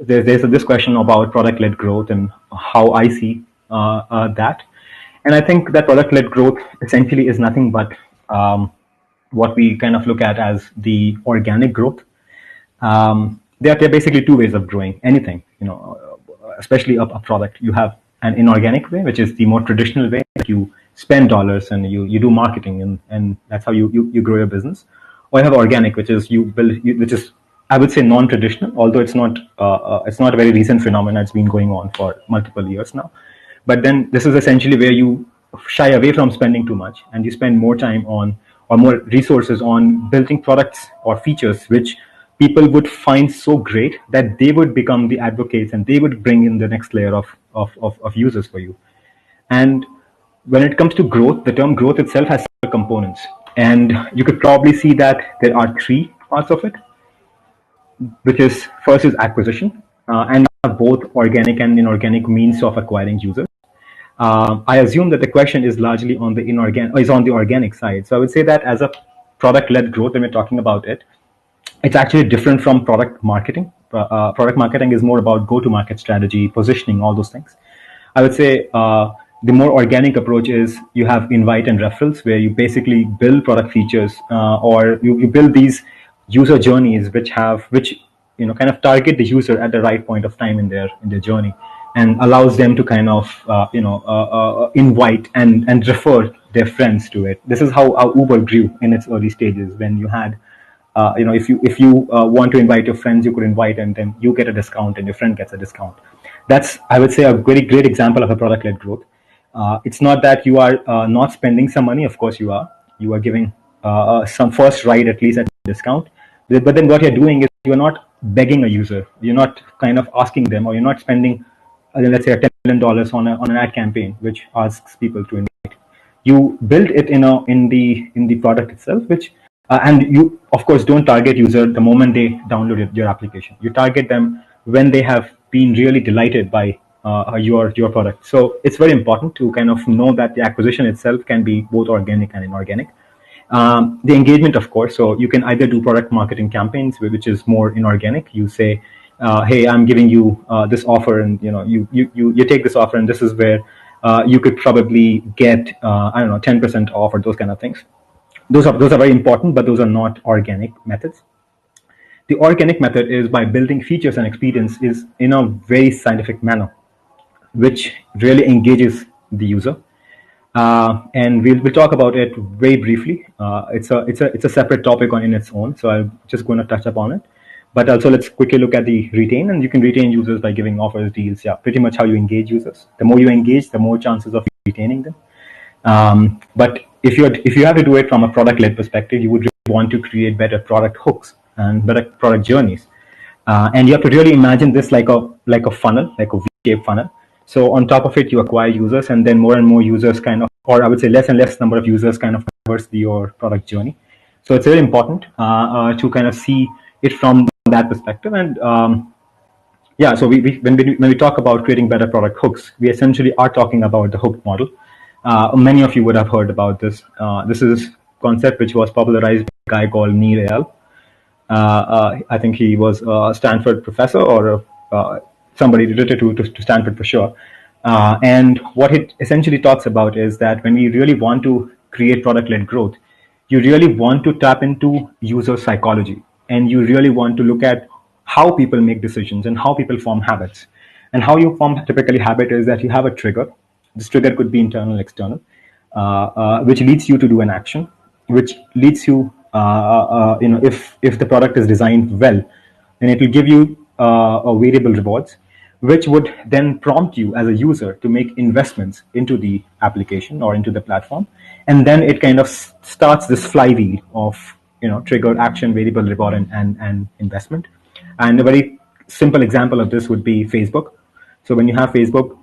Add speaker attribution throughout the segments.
Speaker 1: there's this question about product-led growth and how I see that. And I think that product-led growth essentially is nothing but what we kind of look at as the organic growth. There are basically two ways of growing anything, especially a product. You have an inorganic way, which is the more traditional way, like you spend dollars and you do marketing, and that's how you grow your business. Or you have organic, which is which is, I would say, non-traditional, although it's not a very recent phenomenon. It's been going on for multiple years now. But then this is essentially where you shy away from spending too much and you spend more time on, or more resources on, building products or features which people would find so great that they would become the advocates and they would bring in the next layer of users for you. And when it comes to growth, the term growth itself has several components. And you could probably see that there are three parts of it, which is first is acquisition, and you have both organic and inorganic means of acquiring users. I assume that the question is largely on the organic side. So I would say that as a product-led growth, when we're talking about it, it's actually different from product marketing. Product marketing is more about go-to-market strategy, positioning, all those things. I would say the more organic approach is you have invite and referrals, where you basically build product features, or you build these user journeys which kind of target the user at the right point of time in their journey, and allows them to kind of invite and refer their friends to it. This is how Uber grew in its early stages, when you had if you want to invite your friends, you could invite, and then you get a discount and your friend gets a discount. That's, I would say, a very great example of a product-led growth. It's not that you are not spending some money. Of course you are. You are giving some first right, at least, at a discount. But then what you're doing is you're not begging a user. You're not kind of asking them, or you're not spending, let's say, $10 million on an ad campaign which asks people to invite. You build it in the product itself, which and you, of course, don't target user the moment they download your application. You target them when they have been really delighted by your product. So it's very important to kind of know that the acquisition itself can be both organic and inorganic. The engagement, of course, so you can either do product marketing campaigns, which is more inorganic. You say, hey, I'm giving you this offer, and you take this offer, and this is where you could probably get 10% off, or those kind of things. Those are very important, but those are not organic methods. The organic method is by building features and experience is in a very scientific manner, which really engages the user. And we'll talk about it very briefly. It's a separate topic in its own, so I'm just going to touch upon it. But also, let's quickly look at the retain, and you can retain users by giving offers, deals. Yeah, pretty much how you engage users. The more you engage, the more chances of retaining them. But if you have to do it from a product-led perspective, you would really want to create better product hooks and better product journeys, and you have to really imagine this like a funnel, like a V-shaped funnel. So on top of it, you acquire users, and then more and more users kind of, or I would say less and less number of users kind of traverse your product journey. So it's very important to kind of see it from that perspective. And yeah, so when we talk about creating better product hooks, we essentially are talking about the hook model. Many of you would have heard about this. This is a concept which was popularized by a guy called Nir Eyal. I think he was a Stanford professor, or somebody related to Stanford for sure. And what it essentially talks about is that when we really want to create product-led growth, you really want to tap into user psychology, and you really want to look at how people make decisions and how people form habits. And how you form typically habit is that you have a trigger. This trigger could be internal, external, which leads you to do an action, which leads you, if the product is designed well, then it will give you variable rewards, which would then prompt you as a user to make investments into the application or into the platform. And then it kind of starts this flywheel of, trigger, action, variable reward, and investment. And a very simple example of this would be Facebook. So when you have Facebook,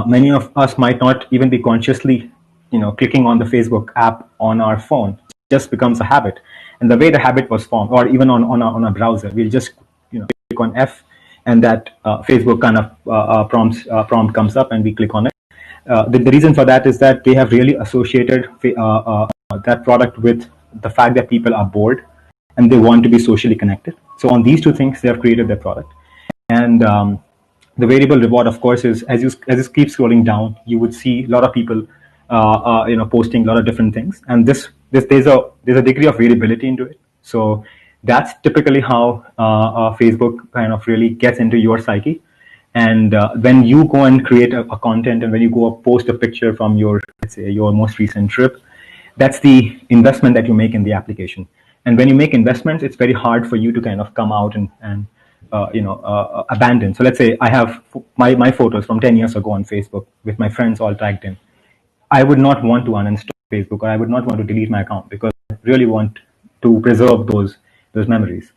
Speaker 1: many of us might not even be consciously, clicking on the Facebook app on our phone. It just becomes a habit. And the way the habit was formed, or even on a browser, we'll just, click on F, and that Facebook kind of prompt comes up, and we click on it. The reason for that is that they have really associated that product with the fact that people are bored and they want to be socially connected. So on these two things, they have created their product. And And the variable reward, of course, is as you keep scrolling down, you would see a lot of people, posting a lot of different things, and this there's a degree of variability into it. So that's typically how Facebook kind of really gets into your psyche. And when you go and create a content, and when you go post a picture from your, let's say, your most recent trip, that's the investment that you make in the application. And when you make investments, it's very hard for you to kind of come out and abandon. So let's say I have my photos from 10 years ago on Facebook with my friends all tagged in. I would not want to uninstall Facebook, or I would not want to delete my account, because I really want to preserve those memories.